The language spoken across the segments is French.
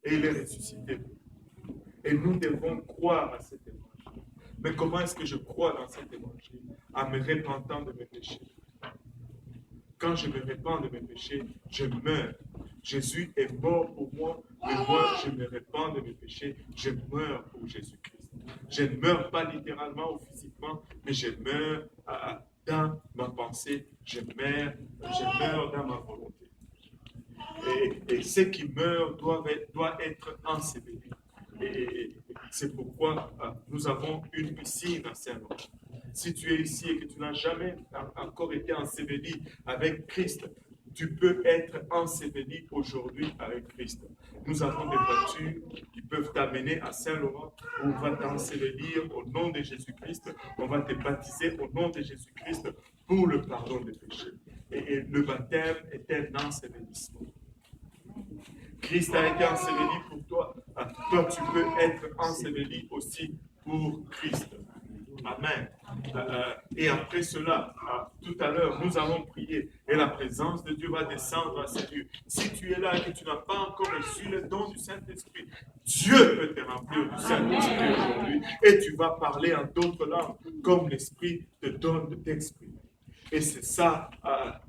et il est ressuscité. Et nous devons croire à cet évangile. Mais comment est-ce que je crois dans cet évangile? En me repentant de mes péchés. Quand je me repens de mes péchés, je meurs. Jésus est mort pour moi, mais moi, je me repens de mes péchés, je meurs pour Jésus-Christ. Je ne meurs pas littéralement ou physiquement, mais je meurs dans ma pensée, je meurs dans ma volonté. Et ce qui meurt doit être enseveli. Et c'est pourquoi nous avons une piscine à Saint-Laurent. Si tu es ici et que tu n'as jamais encore été enseveli avec Christ, tu peux être enseveli aujourd'hui avec Christ. Nous avons des voitures qui peuvent t'amener à Saint-Laurent où on va t'ensevelir au nom de Jésus-Christ. On va te baptiser au nom de Jésus-Christ pour le pardon des péchés. Et le baptême est un ensevelissement. Christ a été enseveli pour toi. Toi, tu peux être enseveli aussi pour Christ. Amen. Et après cela, tout à l'heure, nous allons prier et la présence de Dieu va descendre à ces lieux. Si tu es là et que tu n'as pas encore reçu le don du Saint-Esprit, Dieu peut te remplir du Saint-Esprit aujourd'hui et tu vas parler en d'autres langues comme l'Esprit te donne de t'exprimer. Et c'est ça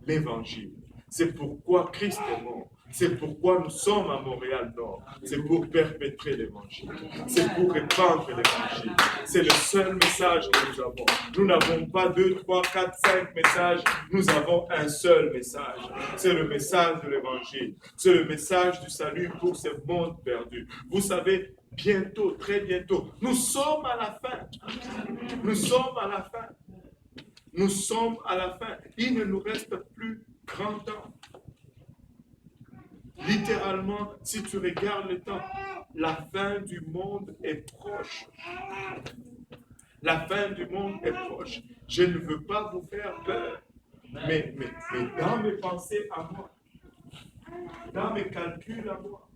l'évangile. C'est pourquoi Christ est mort. C'est pourquoi nous sommes à Montréal-Nord. C'est pour perpétrer l'évangile. C'est pour répandre l'évangile. C'est le seul message que nous avons. Nous n'avons pas 2, 3, 4, 5 messages. Nous avons un seul message. C'est le message de l'évangile. C'est le message du salut pour ce monde perdu. Vous savez, bientôt, très bientôt, nous sommes à la fin. Nous sommes à la fin. Nous sommes à la fin. Il ne nous reste plus grand temps. Littéralement, si tu regardes le temps, la fin du monde est proche. La fin du monde est proche. Je ne veux pas vous faire peur, mais dans mes pensées à moi, dans mes calculs à moi,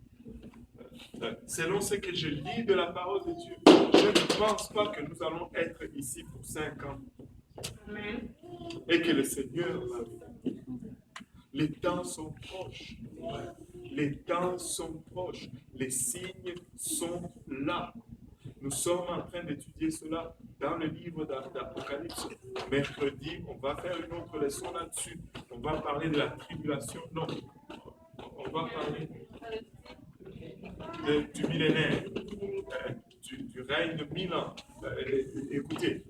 selon ce que je lis de la parole de Dieu, je ne pense pas que nous allons être ici pour 5 ans. Et que le Seigneur va venir. Les temps sont proches. Les temps sont proches. Les signes sont là. Nous sommes en train d'étudier cela dans le livre d'Apocalypse. Mercredi, on va faire une autre leçon là-dessus. On va parler de la tribulation. Non, on va parler du millénaire, du règne de 1000 ans. Écoutez,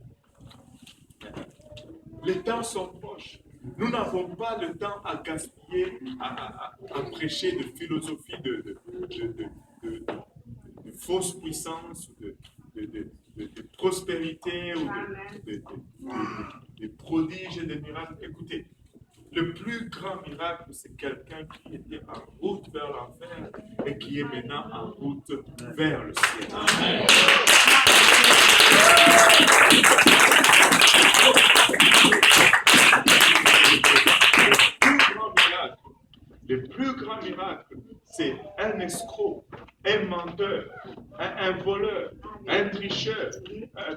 les temps sont proches. Nous n'avons pas le temps à gaspiller, à prêcher de philosophie de fausse puissance, de prospérité ou de prodiges et de miracles. Écoutez, le plus grand miracle, c'est quelqu'un qui était en route vers l'enfer et qui est maintenant en route vers le ciel. Amen. Le plus grand miracle, c'est un escroc, un menteur, un voleur, un tricheur,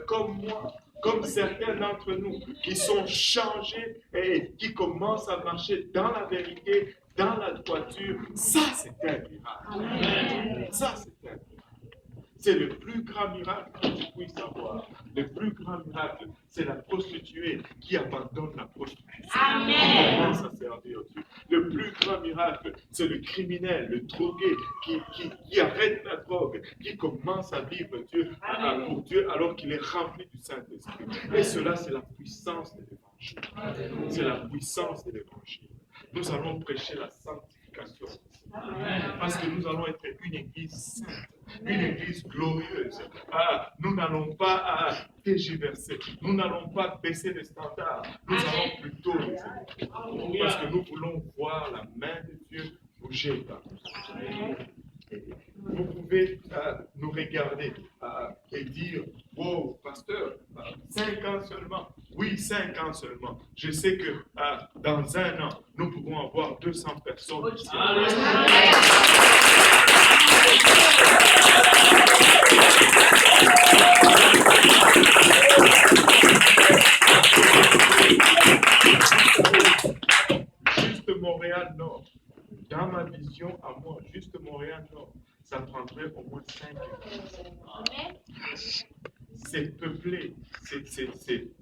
comme moi, comme certains d'entre nous, qui sont changés et qui commencent à marcher dans la vérité, dans la droiture. Ça, c'est un miracle. Ça, c'est un miracle. C'est le plus grand miracle que tu puisses avoir. Le plus grand miracle, c'est la prostituée qui abandonne la prostitution. Amen. Qui commence à servir Dieu. Le plus grand miracle, c'est le criminel, le drogué qui arrête la drogue, qui commence à vivre Dieu, pour Dieu alors qu'il est rempli du Saint-Esprit. Et cela, c'est la puissance de l'Évangile. C'est la puissance de l'Évangile. Nous allons prêcher la sanctification. Parce que nous allons être une église sainte, une église glorieuse. Nous n'allons pas tergiverser, nous n'allons pas baisser les standards, nous allons plutôt les élever. Parce que nous voulons voir la main de Dieu bouger par nous. Vous pouvez nous regarder et dire, wow, pasteur, 5 ans seulement. Oui, 5 ans seulement. Je sais que dans 1 an, nous pouvons avoir 200 personnes ici. Juste Montréal-Nord. Dans ma vision à moi, juste Montréal-Nord, ça prendrait au moins 5 églises. C'est peuplé,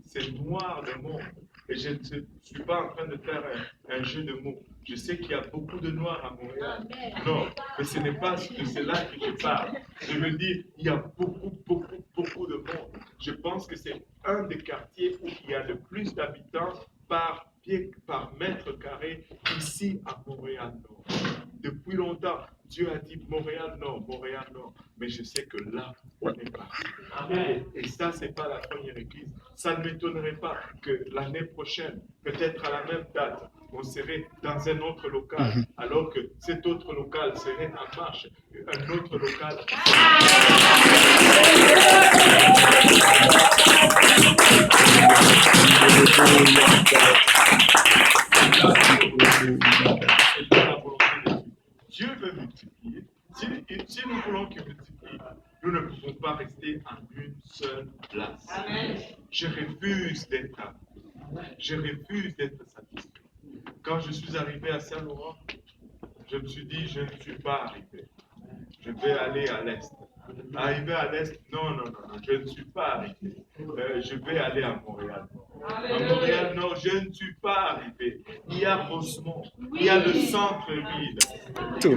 c'est noir le monde. Et je ne suis pas en train de faire un jeu de mots. Je sais qu'il y a beaucoup de noirs à Montréal. Non, mais ce n'est pas de cela que je parle. Je veux dire, il y a beaucoup de monde. Je pense que c'est un des quartiers où il y a le plus d'habitants par mètre carré ici à Montréal-Nord. Depuis longtemps, Dieu a dit Montréal-Nord, Montréal-Nord. Mais je sais que là, on est parti. Et ça, ce n'est pas la première église. Ça ne m'étonnerait pas que l'année prochaine, peut-être à la même date, on serait dans un autre local, alors que cet autre local serait en marche. Un autre local. Dieu veut multiplier. Si nous voulons qu'il multiplie, nous ne pouvons pas rester en une seule place. Amen. Je refuse d'être satisfait. Quand je suis arrivé à Saint-Laurent, je me suis dit, je ne suis pas arrivé. Je vais aller à l'Est. Arrivé à l'Est, non, je ne suis pas arrivé. Je vais aller à Montréal. À Montréal, non, je ne suis pas arrivé. Il y a Rosemont, il y a le centre-ville.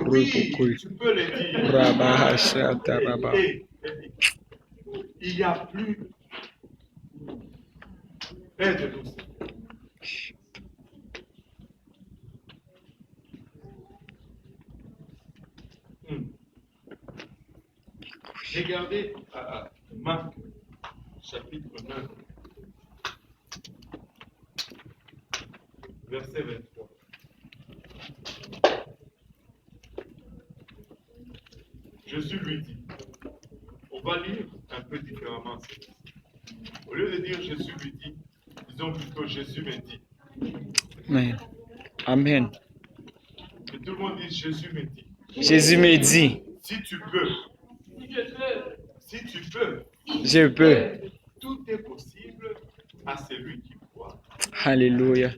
Oui, tu peux le dire. Il n'y a plus. Aide-nous. Regardez Marc, chapitre 9, verset 23. Jésus lui dit, on va lire un peu différemment. Au lieu de dire Jésus lui dit, disons plutôt Jésus me dit. Amen. Amen. Que tout le monde dise Jésus me dit. Jésus me dit. Si tu peux. Si tu peux. Je peux. Tout est possible à celui qui croit. Alléluia.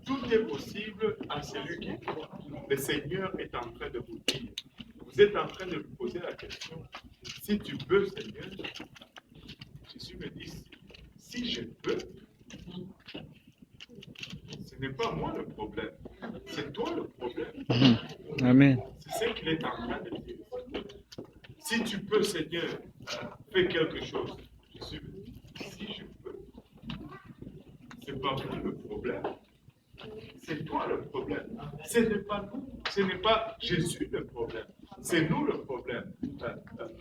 Tout est possible à celui qui croit. Le Seigneur est en train de vous dire. Vous êtes en train de vous poser la question. Si tu peux, Seigneur, Jésus me dit, si je peux, ce n'est pas moi le problème. C'est toi le problème. Amen. C'est ce qu'il est en train de dire. Si tu peux, Seigneur, fais quelque chose. Jésus me dit, si je peux. Ce n'est pas moi le problème. C'est toi le problème. Ce n'est pas nous. Ce n'est pas Jésus le problème. C'est nous le problème.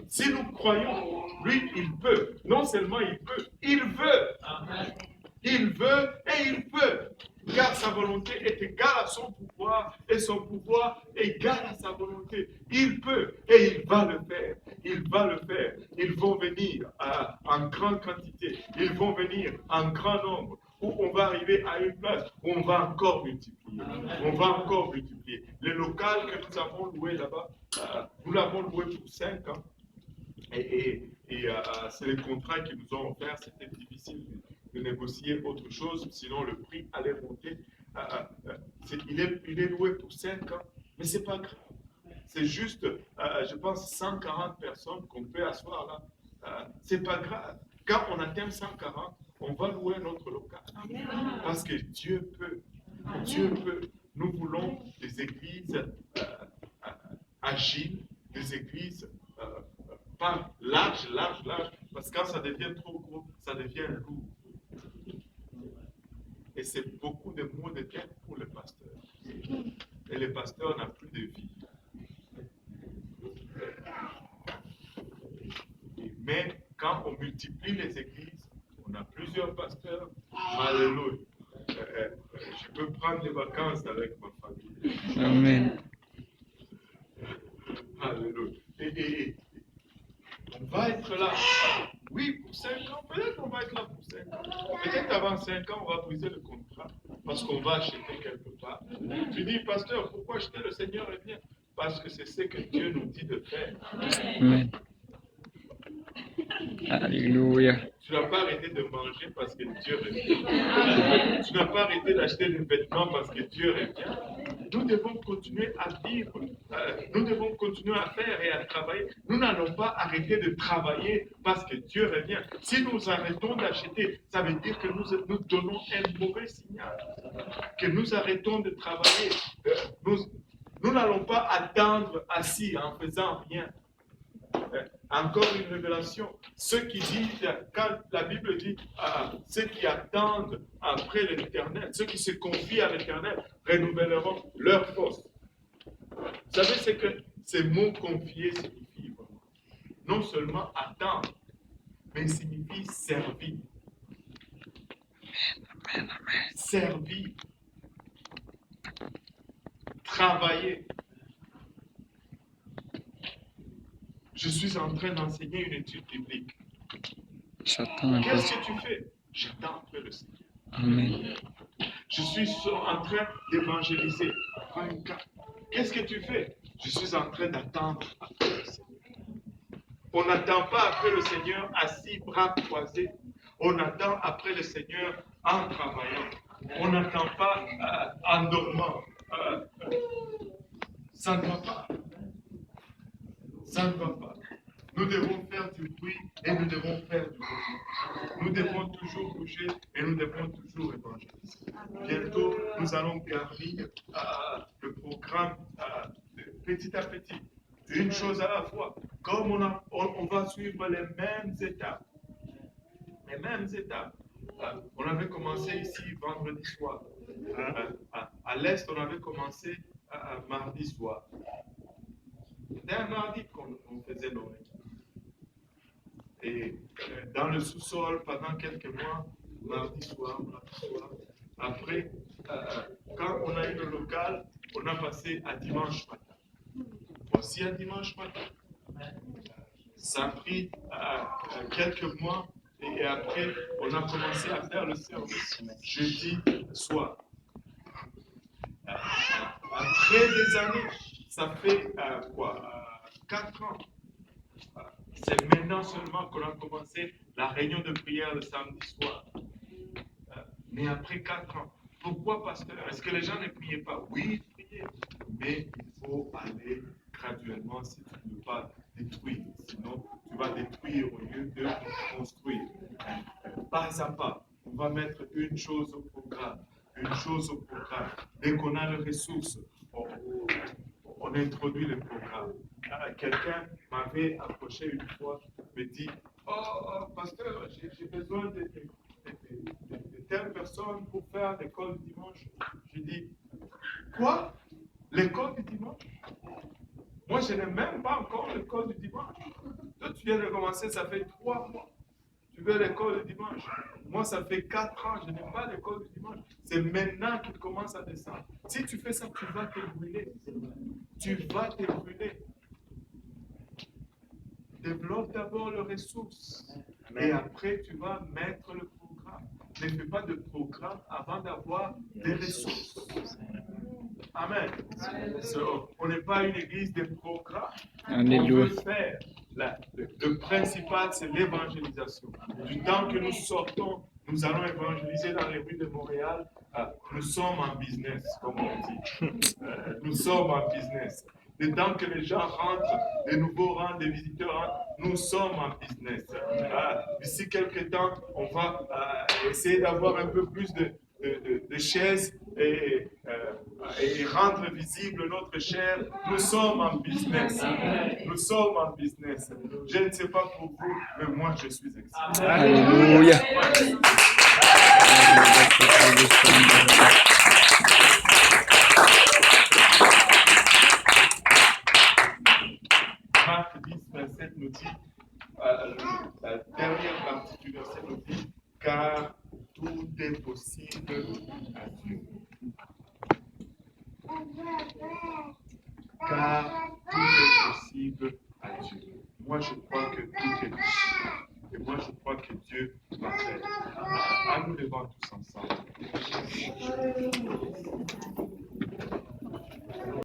Si nous croyons, lui, il peut. Non seulement il peut, il veut. Amen. Il veut et il peut. Car sa volonté est égale à son pouvoir et son pouvoir est égal à sa volonté. Il peut et il va le faire. Il va le faire. Ils vont venir en grande quantité. Ils vont venir en grand nombre. Où on va arriver à une place où on va encore multiplier. On va encore multiplier. Le local que nous avons loué là-bas, nous l'avons loué pour 5 ans. Et c'est les contrats qu'ils nous ont offerts. C'était difficile de négocier autre chose, sinon le prix allait monter. Il est loué pour 5 ans, mais ce n'est pas grave. C'est juste, je pense, 140 personnes qu'on peut asseoir là. Ce n'est pas grave. Quand on atteint 140, on va louer notre local. Parce que Dieu peut. Dieu peut. Nous voulons des églises agiles, des églises pas larges, parce que quand ça devient trop gros, ça devient lourd. Et c'est beaucoup de mots de tête pour le pasteur. Et le pasteur n'a plus de vie. Mais quand on multiplie les églises, on a plusieurs pasteurs. Alléluia. Je peux prendre des vacances avec ma famille. Amen. Alléluia. Et on va être là. Oui, pour 5 ans. Peut-être qu'on va être là pour 5 ans. Peut-être avant 5 ans, on va briser le contrat parce qu'on va acheter quelque part. Tu dis, pasteur, pourquoi acheter? Le Seigneur est bien. Parce que c'est ce que Dieu nous dit de faire. Amen. Alléluia. Tu n'as pas arrêté de manger parce que Dieu est bien. Tu n'as pas arrêté d'acheter des vêtements parce que Dieu est bien. nous devons continuer à vivre, nous devons continuer à faire et à travailler. Nous n'allons pas arrêter de travailler parce que Dieu revient. Si nous arrêtons d'acheter, ça veut dire que nous donnons un mauvais signal, que nous arrêtons de travailler. Nous n'allons pas attendre assis en faisant rien. Encore une révélation. Ceux qui disent, quand la Bible dit, ceux qui attendent après l'Éternel, ceux qui se confient à l'Éternel, renouvelleront leur force. Vous savez ce que ces mots confier signifient vraiment? Non seulement attendre, mais il signifie servir. Servir. Travailler. Je suis en train d'enseigner une étude biblique. Qu'est-ce que tu fais? J'attends après le Seigneur. Amen. Je suis en train d'évangéliser. Qu'est-ce que tu fais? Je suis en train d'attendre après le Seigneur. On n'attend pas après le Seigneur assis, bras croisés. On attend après le Seigneur en travaillant. On n'attend pas en dormant. Ça ne va pas. Ça ne va pas. Nous devons faire du bruit et nous devons faire du mouvement. Nous devons toujours bouger et nous devons toujours évangéliser. Bientôt, nous allons garder le programme petit à petit, une chose à la fois. Comme on va suivre les mêmes étapes. Les mêmes étapes. On avait commencé ici vendredi soir. À l'Est, on avait commencé mardi soir. C'était un mardi qu'on faisait nos réunions. Et dans le sous-sol, pendant quelques mois, mardi soir. Après, quand on a eu le local, on a passé à dimanche matin. Voici à dimanche matin. Ça a pris quelques mois et après, on a commencé à faire le service jeudi soir. Après des années, ça fait 4 ans. C'est maintenant seulement qu'on a commencé la réunion de prière le samedi soir. Mais après 4 ans. Pourquoi, pasteur? Est-ce que les gens ne priaient pas? Oui, ils priaient. Mais il faut aller graduellement si tu ne veux pas détruire. Sinon, tu vas détruire au lieu de construire. Pas à pas, on va mettre une chose au programme. Une chose au programme. Dès qu'on a les ressources, on introduit le programme. Quelqu'un m'avait approché une fois, me dit, pasteur, j'ai besoin de telle personne pour faire l'école du dimanche. J'ai dit, quoi? L'école du dimanche? Moi, je n'ai même pas encore l'école du dimanche. Toi, tu viens de commencer, ça fait 3 mois. Tu veux l'école du dimanche? Moi, ça fait 4 ans, je n'ai pas l'école du dimanche. C'est maintenant qu'il commence à descendre. Si tu fais ça, tu vas te brûler. Tu vas te brûler. Développe d'abord les ressources. Et après, tu vas mettre le programme. Ne fais pas de programme avant d'avoir des ressources. Amen. On n'est pas une église de programmes. Alléluia. On veut faire. Le principal, c'est l'évangélisation. Du temps que nous sortons, nous allons évangéliser dans les rues de Montréal. Nous sommes en business, comme on dit. Nous sommes en business. Le temps que les gens rentrent, les nouveaux rentrent, les visiteurs rentrent, nous sommes en business. D'ici quelques temps, on va essayer d'avoir un peu plus de chaises et rendre visible notre chair. Nous sommes en business. Nous sommes en business. Je ne sais pas pour vous, mais moi je suis excité. Alléluia. Marc 10, 27 nous dit, la dernière partie du verset nous dit, car tout est possible à Dieu. Car tout est possible à Dieu. Moi, je crois que tout est possible. Et moi, je crois que Dieu va faire. À nous devant tous ensemble.